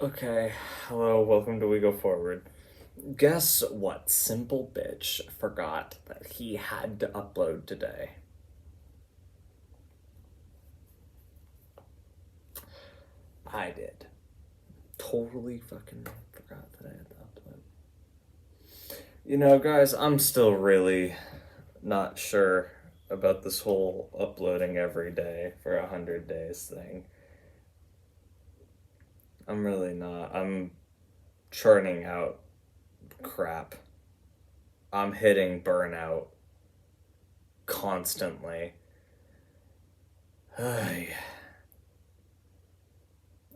Okay, hello, welcome to We Go Forward. Guess what simple bitch forgot that he had to upload today? I did. Totally fucking forgot that I had to upload. Guys, I'm still really not sure about this whole uploading every day for 100 days thing. I'm really not. I'm churning out crap. I'm hitting burnout constantly. I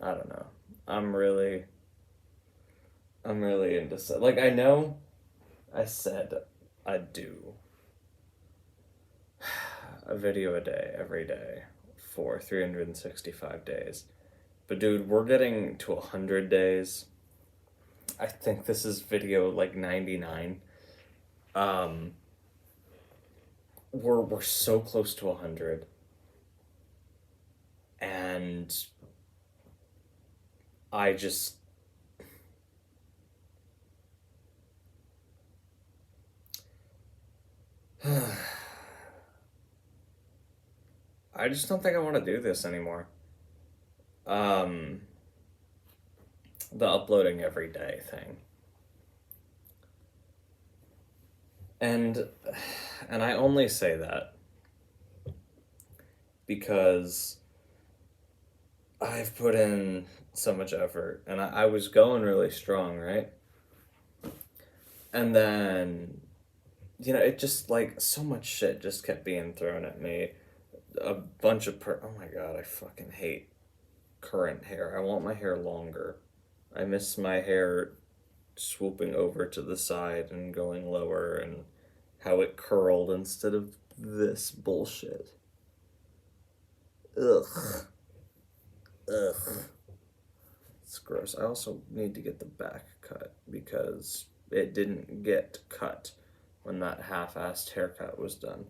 don't know. I'm really I'm really into like I know I said I'd do a video a day every day for 365 days. But dude, we're getting to 100 days. I think this is video like 99. Um we're so close to 100, and I just I just don't think I want to do this anymore. Um the uploading every day thing. And I only say that because I've put in so much effort, and I was going really strong, right? And then, it just like so much shit just kept being thrown at me. A bunch of oh my god, I fucking hate current hair. I want my hair longer. I miss my hair swooping over to the side and going lower, and how it curled instead of this bullshit. Ugh. Ugh. It's gross. I also need to get the back cut because it didn't get cut when that half-assed haircut was done.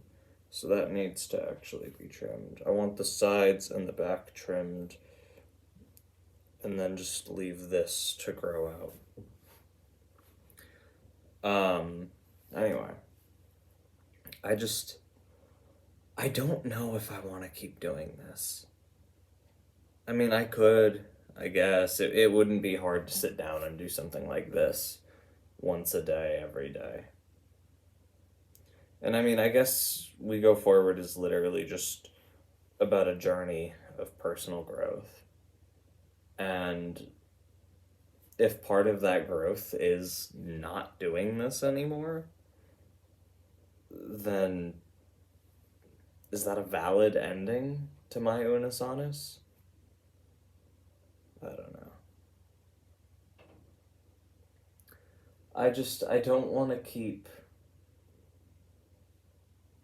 So that needs to actually be trimmed. I want the sides and the back trimmed, and then just leave this to grow out. Anyway, I just I don't know if I want to keep doing this. I mean, I could, I guess. It wouldn't be hard to sit down and do something like this once a day, every day. And I mean, I guess We Go Forward is literally just about a journey of personal growth. And if part of that growth is not doing this anymore, then is that a valid ending to my Unisonus? I don't know. I don't want to keep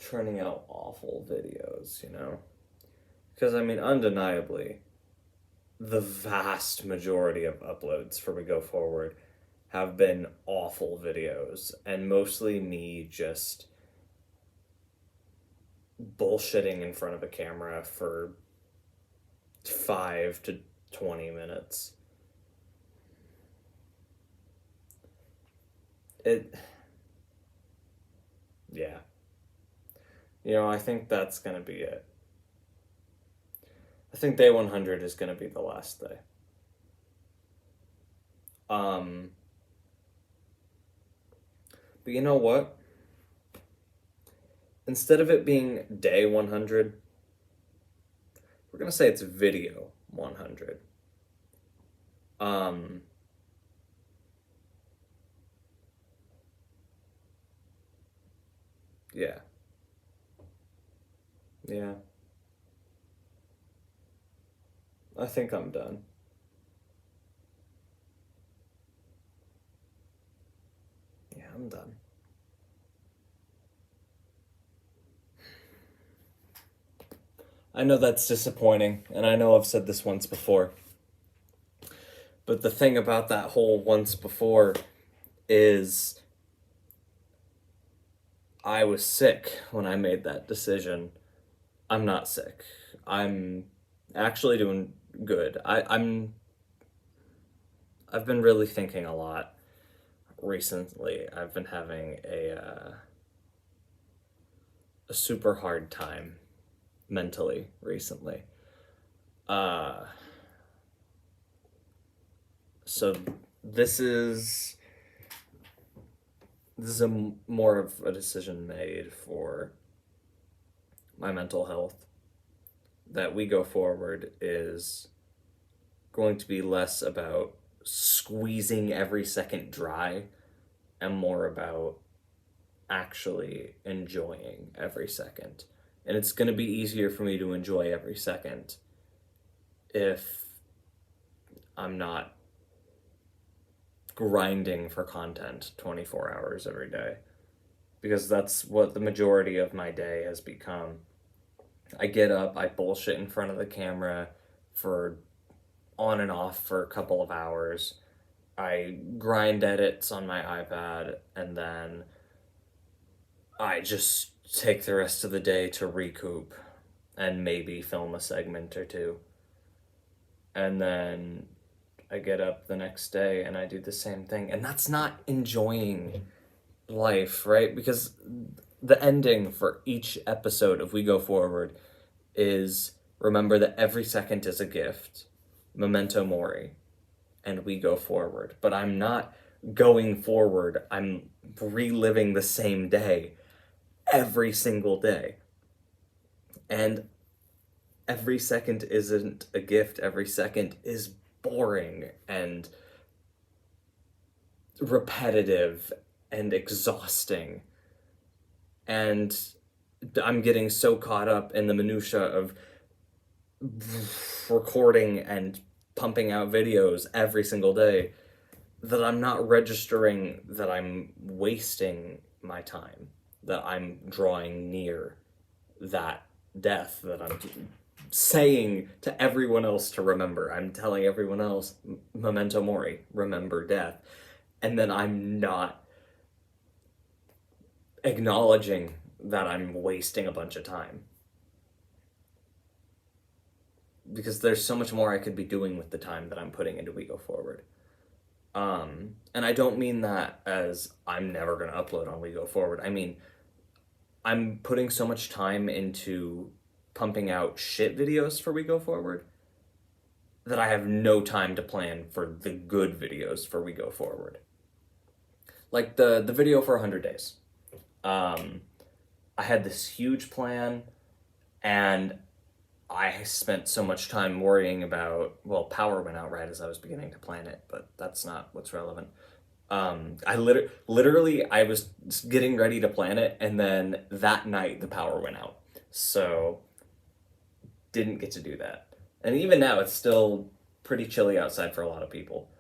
churning out awful videos, you know? Because, I mean, undeniably, the vast majority of uploads for We Go Forward have been awful videos, and mostly me just bullshitting in front of a camera for 5 to 20 minutes. It, yeah. I think that's gonna be it. I think day 100 is gonna be the last day. Um, but you know what? Instead of it being day 100, we're gonna say it's video 100. Um, yeah. Yeah. I think I'm done. Yeah, I'm done. I know that's disappointing, and I know I've said this once before. But the thing about that whole once before is I was sick when I made that decision. I'm not sick. I'm actually doing good. I'm I've been really thinking a lot recently. I've been having a super hard time mentally recently. Uh, so this is more of a decision made for my mental health. That We Go Forward is going to be less about squeezing every second dry and more about actually enjoying every second. And it's going to be easier for me to enjoy every second if I'm not grinding for content 24 hours every day. Because that's what the majority of my day has become. I get up, I bullshit in front of the camera for on and off for a couple of hours. I grind edits on my iPad, and then I just take the rest of the day to recoup and maybe film a segment or two. And then I get up the next day and I do the same thing. And that's not enjoying life, right? Because the ending for each episode of We Go Forward is remember that every second is a gift, memento mori, and we go forward. But I'm not going forward, I'm reliving the same day every single day. And every second isn't a gift, every second is boring and repetitive and exhausting. And I'm getting so caught up in the minutia of recording and pumping out videos every single day that I'm not registering that I'm wasting my time, that I'm drawing near that death that I'm saying to everyone else to remember. I'm telling everyone else, memento mori, remember death. And then I'm not acknowledging that I'm wasting a bunch of time. Because there's so much more I could be doing with the time that I'm putting into We Go Forward. And I don't mean that as I'm never going to upload on We Go Forward. I mean, I'm putting so much time into pumping out shit videos for We Go Forward that I have no time to plan for the good videos for We Go Forward. Like the video for 100 days. I had this huge plan, and I spent so much time worrying about, well, power went out right as I was beginning to plan it, but that's not what's relevant. I literally, I was getting ready to plan it, and then that night the power went out. So, didn't get to do that. And even now, it's still pretty chilly outside for a lot of people.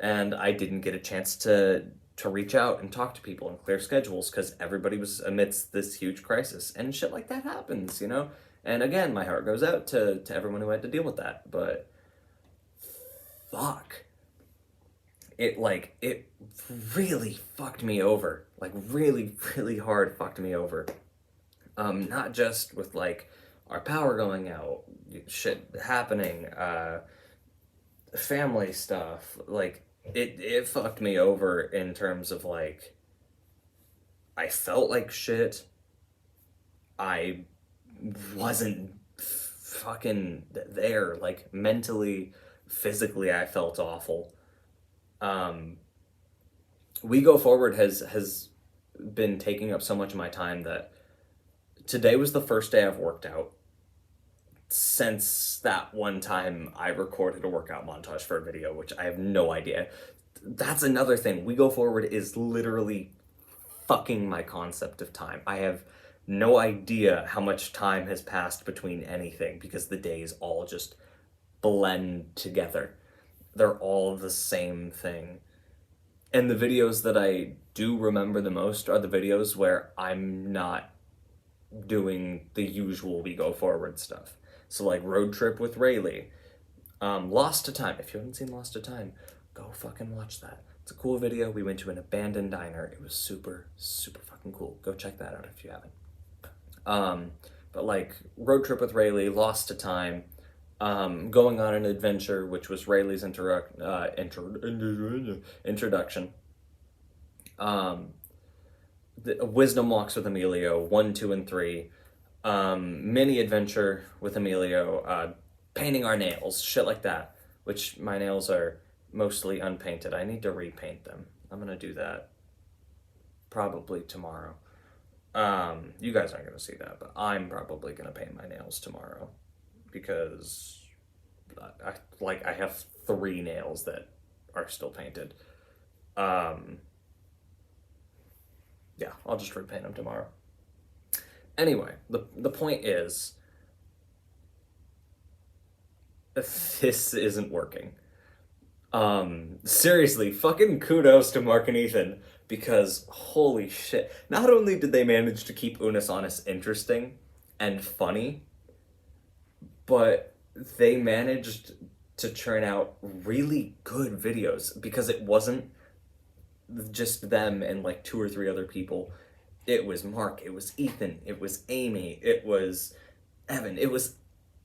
And I didn't get a chance to reach out and talk to people and clear schedules because everybody was amidst this huge crisis. And shit like that happens, you know? And again, my heart goes out to everyone who had to deal with that. But fuck. It really fucked me over. Like really, really hard fucked me over. Not just with like our power going out, shit happening, family stuff. Like it fucked me over in terms of like I felt like shit. I wasn't fucking there. Like mentally, physically, I felt awful. We Go Forward has been taking up so much of my time that today was the first day I've worked out since that one time I recorded a workout montage for a video, which I have no idea. That's another thing. We Go Forward is literally fucking my concept of time. I have no idea how much time has passed between anything because the days all just blend together. They're all the same thing. And the videos that I do remember the most are the videos where I'm not doing the usual We Go Forward stuff. So like Road Trip with Rayleigh, Lost to Time. If you haven't seen Lost to Time, go fucking watch that. It's a cool video. We went to an abandoned diner. It was super, super fucking cool. Go check that out if you haven't. But like Road Trip with Rayleigh, Lost to Time, Going on an adventure, which was Rayleigh's introduction. Um, the Wisdom Walks with Emilio, 1, 2, and 3. Mini Adventure with Emilio, painting our nails, shit like that. Which my nails are mostly unpainted. I need to repaint them. I'm gonna do that probably tomorrow. You guys aren't gonna see that, but I'm probably gonna paint my nails tomorrow because I have 3 nails that are still painted. Um, yeah, I'll just repaint them tomorrow. Anyway, the point is, this isn't working. Seriously, fucking kudos to Mark and Ethan because holy shit. Not only did they manage to keep Unus Annus interesting and funny, but they managed to churn out really good videos because it wasn't just them and like 2 or 3 other people. It was Mark, it was Ethan, it was Amy, it was Evan, it was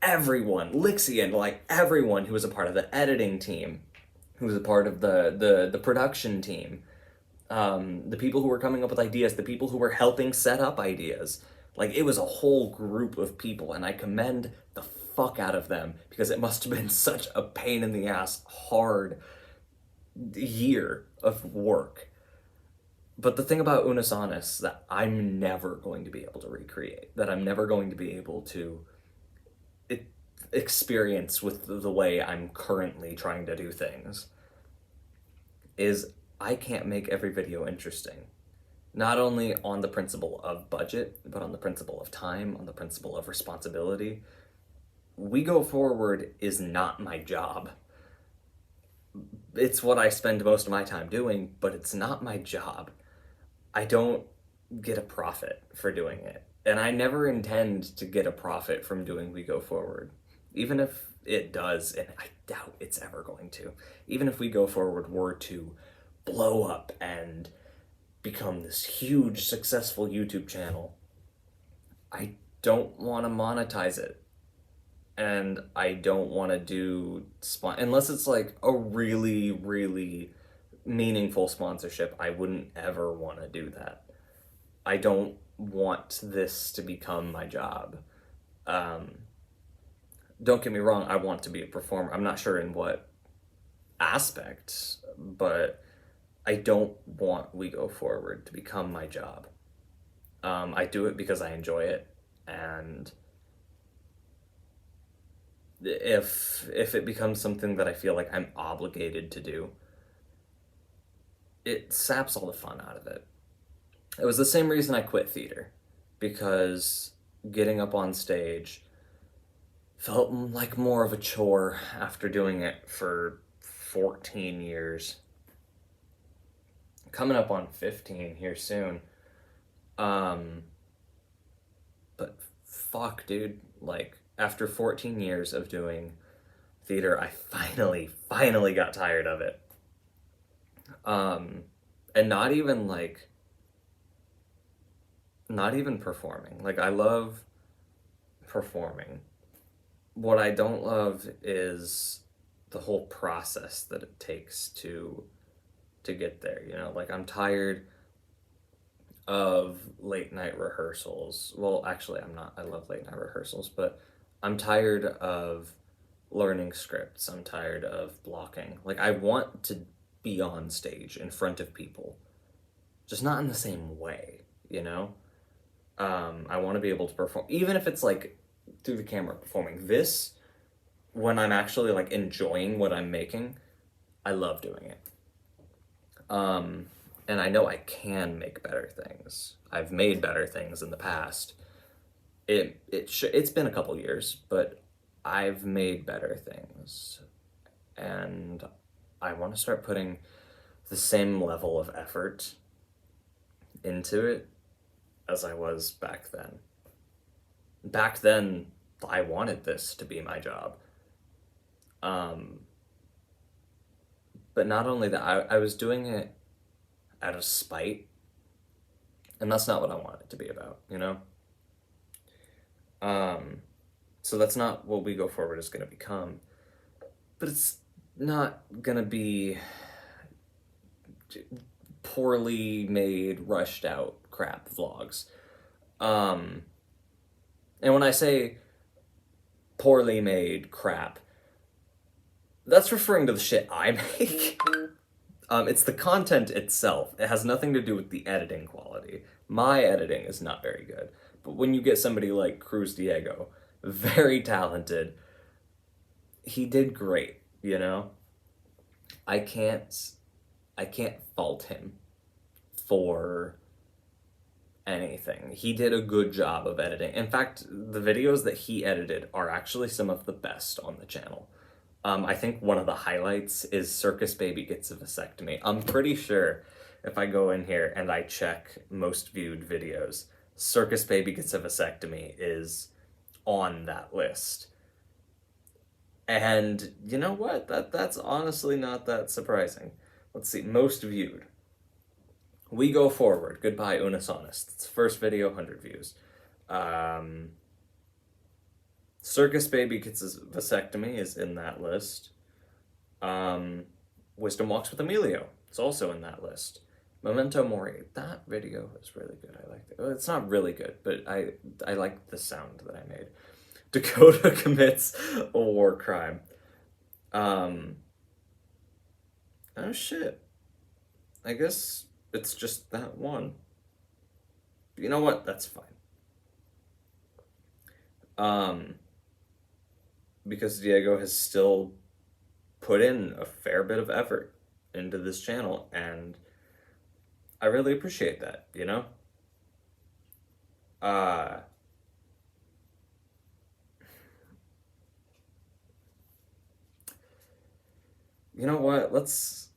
everyone, Lixian, like everyone who was a part of the editing team, who was a part of the production team, the people who were coming up with ideas, the people who were helping set up ideas. Like it was a whole group of people, and I commend the fuck out of them because it must have been such a pain in the ass, hard year of work. But the thing about Unus Annus that I'm never going to be able to recreate, that I'm never going to be able to experience with the way I'm currently trying to do things, is I can't make every video interesting. Not only on the principle of budget, but on the principle of time, on the principle of responsibility. We Go Forward is not my job. It's what I spend most of my time doing, but it's not my job. I don't get a profit for doing it. And I never intend to get a profit from doing We Go Forward. Even if it does, and I doubt it's ever going to, even if We Go Forward were to blow up and become this huge successful YouTube channel, I don't want to monetize it. And I don't want to do unless it's like a really, really meaningful sponsorship. I wouldn't ever want to do that. I don't want this to become my job. Um, don't get me wrong, I want to be a performer. I'm not sure in what aspect, but I don't want We Go Forward to become my job. I do it because I enjoy it, and if it becomes something that I feel like I'm obligated to do, it saps all the fun out of it. It was the same reason I quit theater, because getting up on stage felt like more of a chore after doing it for 14 years. Coming up on 15 here soon. But fuck, dude, like after 14 years of doing theater, I finally got tired of it. And not even performing. Like I love performing. What I don't love is the whole process that it takes to get there, you know? Like I'm tired of late night rehearsals. Well, actually, I'm not. I love late night rehearsals, but I'm tired of learning scripts. I'm tired of blocking. Like I want to be on stage in front of people, just not in the same way, you know? I want to be able to perform, even if it's like through the camera performing. This, when I'm actually like enjoying what I'm making, I love doing it. And I know I can make better things. I've made better things in the past. It's been a couple years, but I've made better things, and I want to start putting the same level of effort into it as I was back then. Back then, I wanted this to be my job. But not only that, I was doing it out of spite, and that's not what I want it to be about, you know? So that's not what We Go Forward is going to become. But it's not going to be poorly made, rushed out crap vlogs. Um, and when I say poorly made crap, that's referring to the shit I make. It's the content itself. It has nothing to do with the editing quality. My editing is not very good. But when you get somebody like Cruz Diego, very talented, he did great, you know? I can't fault him for anything. He did a good job of editing. In fact, the videos that he edited are actually some of the best on the channel. I think one of the highlights is Circus Baby Gets a Vasectomy. I'm pretty sure if I go in here and I check most viewed videos, Circus Baby Gets a Vasectomy is on that list. And you know what? That's honestly not that surprising. Let's see, most viewed. We Go Forward. Goodbye, Unis Honest. It's the first video, 100 views. Circus Baby Gets a Vasectomy is in that list. Wisdom Walks with Emilio. It's also in that list. Memento Mori. That video is really good. I liked it. Well, it's not really good, but I like the sound that I made. Dakota Commits a War Crime. Oh shit. I guess it's just that one. You know what? That's fine. Because Diego has still put in a fair bit of effort into this channel, and I really appreciate that, you know? You know what? Let's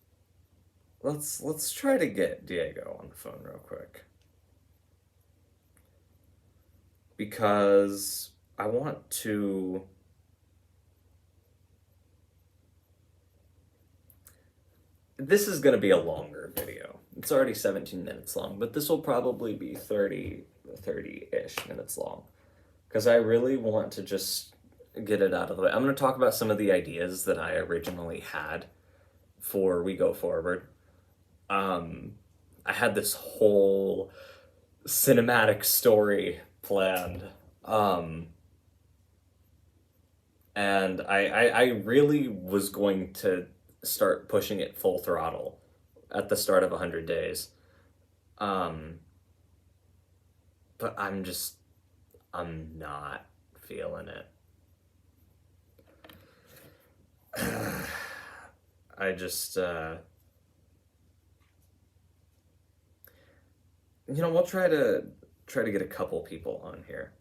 try to get Diego on the phone real quick. Because I want to this is going to be a longer video. It's already 17 minutes long, but this will probably be 30-ish minutes long. Because I really want to just get it out of the way. I'm going to talk about some of the ideas that I originally had for We Go Forward. I had this whole cinematic story planned. And I really was going to start pushing it full throttle at the start of 100 days. But I'm not feeling it. I just, we'll try to get a couple people on here.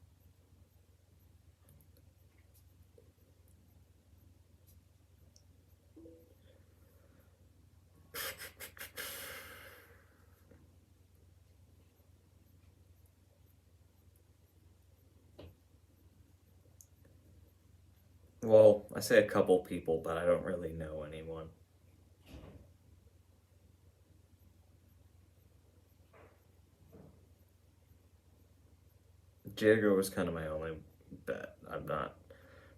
Well, I say a couple people, but I don't really know anyone. Diego was kind of my only bet. I'm not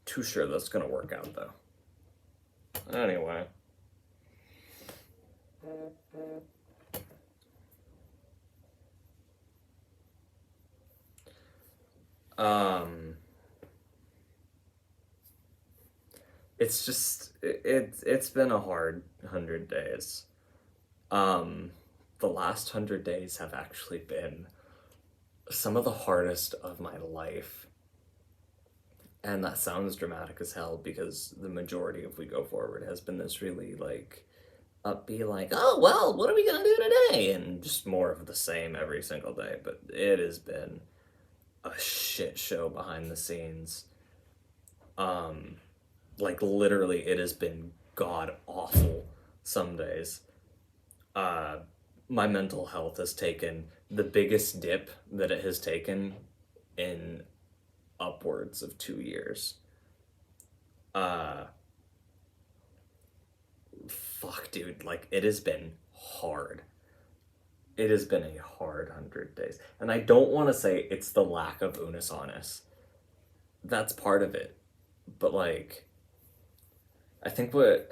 too sure that's going to work out, though. Anyway. It's just, it's been a hard 100 days. The last 100 days have actually been some of the hardest of my life. And that sounds dramatic as hell because the majority of We Go Forward has been this really, like, upbeat, like, oh, well, what are we gonna do today? And just more of the same every single day. But it has been a shit show behind the scenes. Like, literally, it has been god awful some days. My mental health has taken the biggest dip that it has taken in upwards of 2 years. Fuck, dude, like, it has been hard. It has been a hard 100 days. And I don't want to say it's the lack of Unis Honest. that's part of it. But like, I think what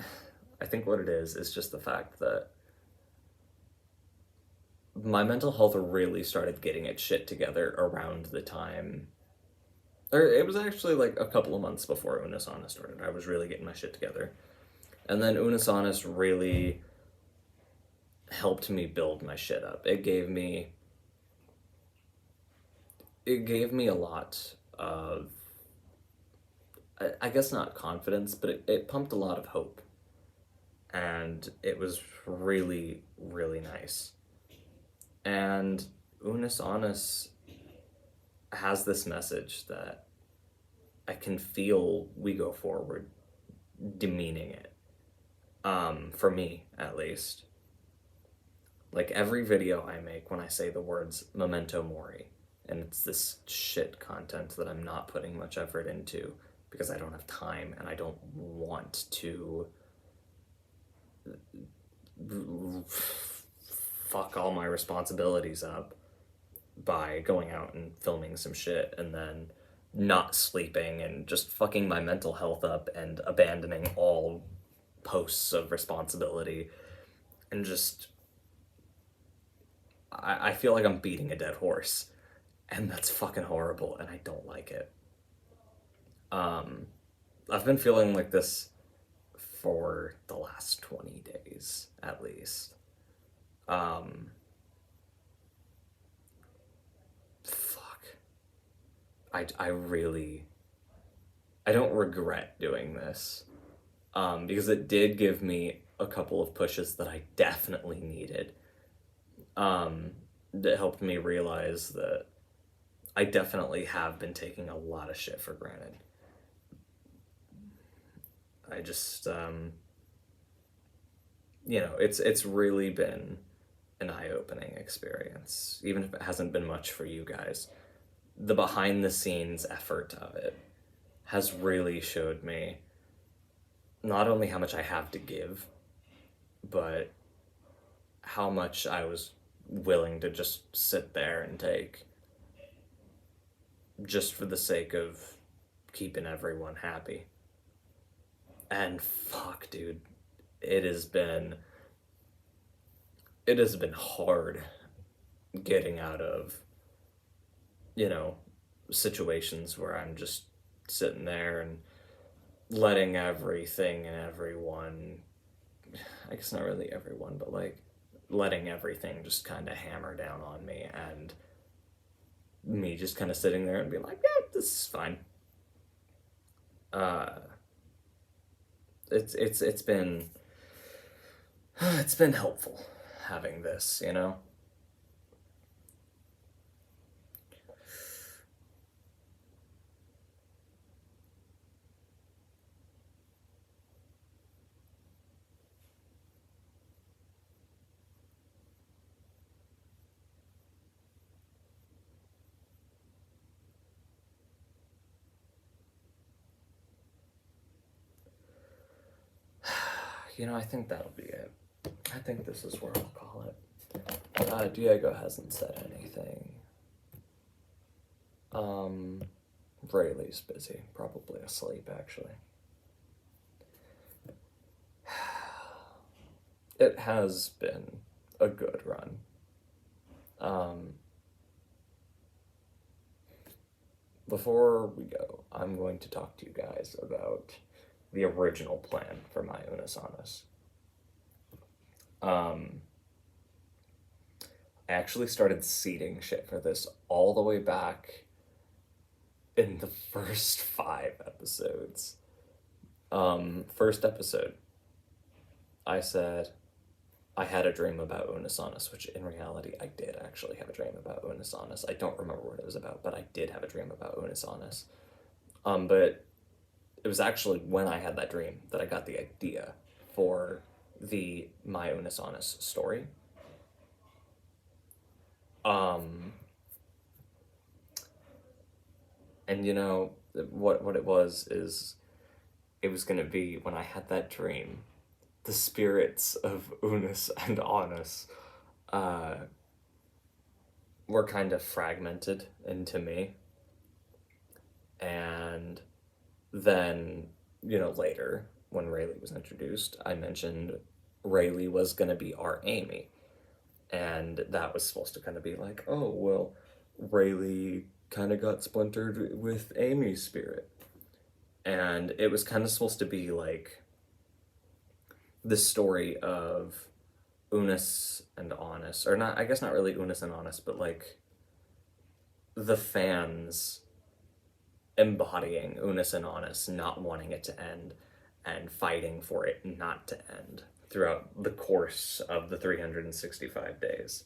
I think what it is just the fact that my mental health really started getting its shit together around the time, or it was actually like a couple of months before Unasana started. I was really getting my shit together. And then Unisonus really helped me build my shit up. It gave me a lot of, I guess not confidence, but it pumped a lot of hope. And it was really, really nice. And Unis Honest has this message that I can feel we go forward demeaning it. For me, at least. Like every video I make when I say the words memento mori, and it's this shit content that I'm not putting much effort into because I don't have time and I don't want to fuck all my responsibilities up by going out and filming some shit and then not sleeping and just fucking my mental health up and abandoning all posts of responsibility and just I feel like I'm beating a dead horse and that's fucking horrible and I don't like it. I've been feeling like this for the last 20 days at least. Um, Fuck. I really, I don't regret doing this. Because it did give me a couple of pushes that I definitely needed. Um, that helped me realize that I definitely have been taking a lot of shit for granted. I just, it's really been an eye-opening experience, even if it hasn't been much for you guys. The behind-the-scenes effort of it has really showed me not only how much I have to give, but how much I was willing to just sit there and take just for the sake of keeping everyone happy. And fuck, dude, it has been it has been hard getting out of, you know, situations where I'm just sitting there and letting everything and everyone, I guess not really everyone, but like letting everything just kind of hammer down on me and me just kind of sitting there and being like, yeah, this is fine. Uh, it's been it's been helpful having this, you know. I think that'll be it. I think this is where I'll call it. Diego hasn't said anything. Um, Rayleigh's busy, probably asleep actually. It has been a good run. Um, Before we go, I'm going to talk to you guys about the original plan for my Unisonus. I actually started seeding shit for this all the way back in the first 5 episodes. First episode, I said I had a dream about Unisonus, which in reality I did actually have a dream about Unisonus. I don't remember what it was about, but I did have a dream about Unisonus. But it was actually when I had that dream that I got the idea for the My Unisonus story. And what it was is it was gonna be when I had that dream, the spirits of Unus and Onus were kind of fragmented into me. And then, later, when Rayleigh was introduced, I mentioned Rayleigh was going to be our Amy. And that was supposed to kind of be like, oh, well, Rayleigh kind of got splintered with Amy's spirit. And it was kind of supposed to be like the story of Unis and Honest, or not, I guess not really Unis and Honest, but like the fans embodying Unis and Honest, not wanting it to end and fighting for it not to end throughout the course of the 365 days.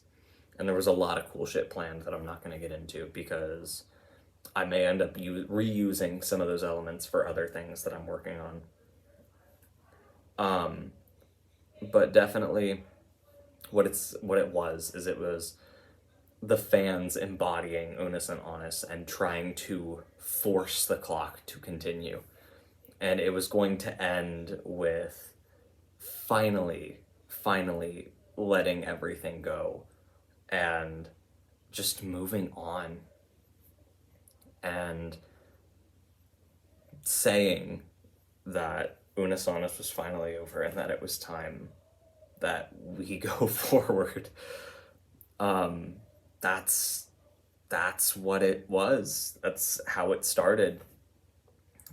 And there was a lot of cool shit planned that I'm not going to get into because I may end up reusing some of those elements for other things that I'm working on. But definitely what it was the fans embodying Unis and Honest and trying to force the clock to continue. And it was going to end with finally letting everything go and just moving on and saying that Unis Honest was finally over and that it was time that we go forward. That's what it was. That's how it started.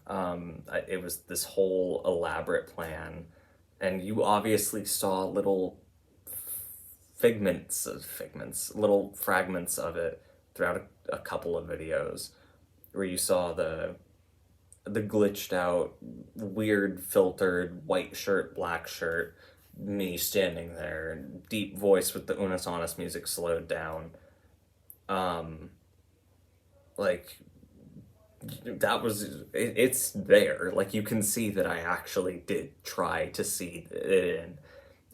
It was this whole elaborate plan, and you obviously saw little little fragments of it throughout a couple of videos, where you saw the glitched out, weird filtered white shirt, black shirt, me standing there, deep voice with the Unis Honest music slowed down. Like, that was, it's there. Like, you can see that I actually did try to see it in.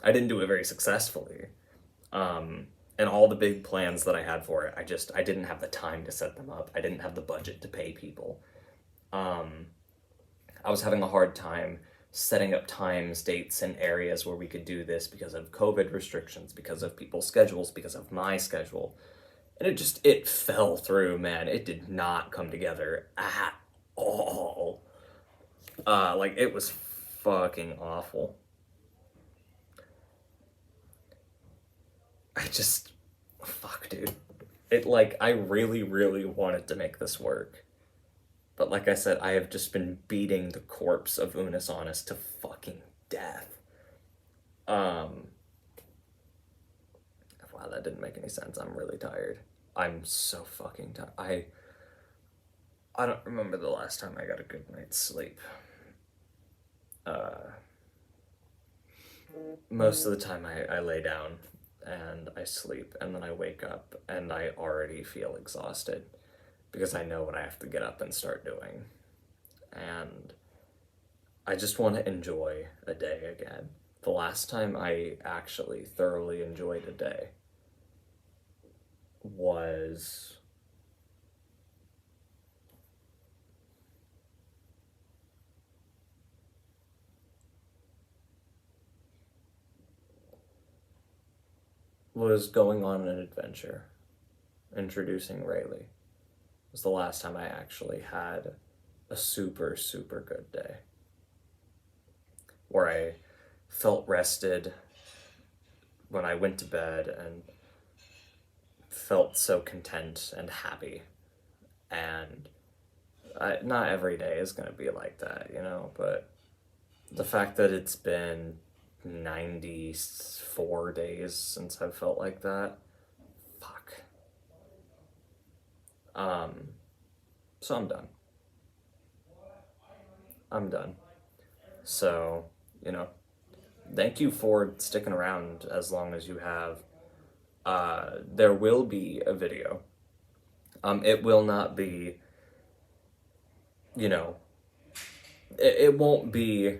I didn't do it very successfully. And all the big plans that I had for it, I didn't have the time to set them up. I didn't have the budget to pay people. I was having a hard time setting up times, dates, and areas where we could do this because of COVID restrictions, because of people's schedules, because of my schedule. And it fell through, man. It did not come together at all. Like, it was fucking awful. Fuck, dude. I really, really wanted to make this work. But like I said, I have just been beating the corpse of Unis Honest to fucking death. Wow, that didn't make any sense. I'm really tired. I'm so fucking tired. I don't remember the last time I got a good night's sleep. Most of the time I lay down and I sleep, and then I wake up and I already feel exhausted because I know what I have to get up and start doing. And I just want to enjoy a day again. The last time I actually thoroughly enjoyed a day was going on an adventure, introducing Rayleigh. It was the last time I actually had a super, super good day where I felt rested when I went to bed and felt so content and happy. And not every day is going to be like that, but the fact that it's been 94 days since I've felt like that, fuck. So I'm done. So, thank you for sticking around as long as you have. There will be a video. It will not be, it won't be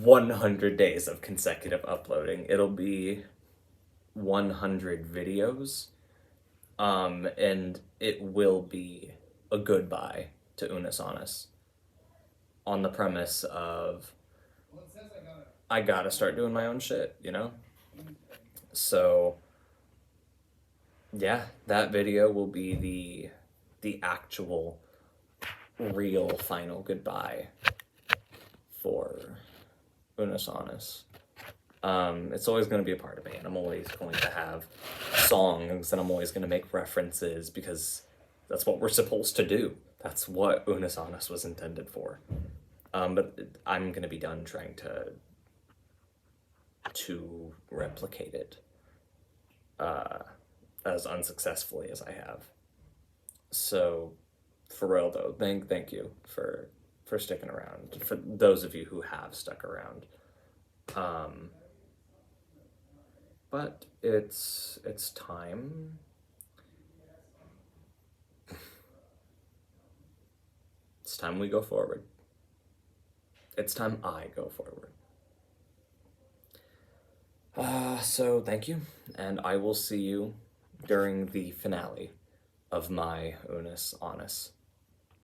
100 days of consecutive uploading. It'll be 100 videos. And it will be a goodbye to Unis Honest on the premise of I gotta start doing my own shit, So yeah, that video will be the actual real final goodbye for Unus Annus. It's always going to be a part of me, and I'm always going to have songs, and I'm always going to make references, because that's what we're supposed to do. That's what Unus Annus was intended for. But I'm going to be done trying to replicate it as unsuccessfully as I have. So, for real though, thank you for sticking around. For those of you who have stuck around. But it's time. It's time we go forward. It's time I go forward. So thank you, and I will see you during the finale of my Unus Annus.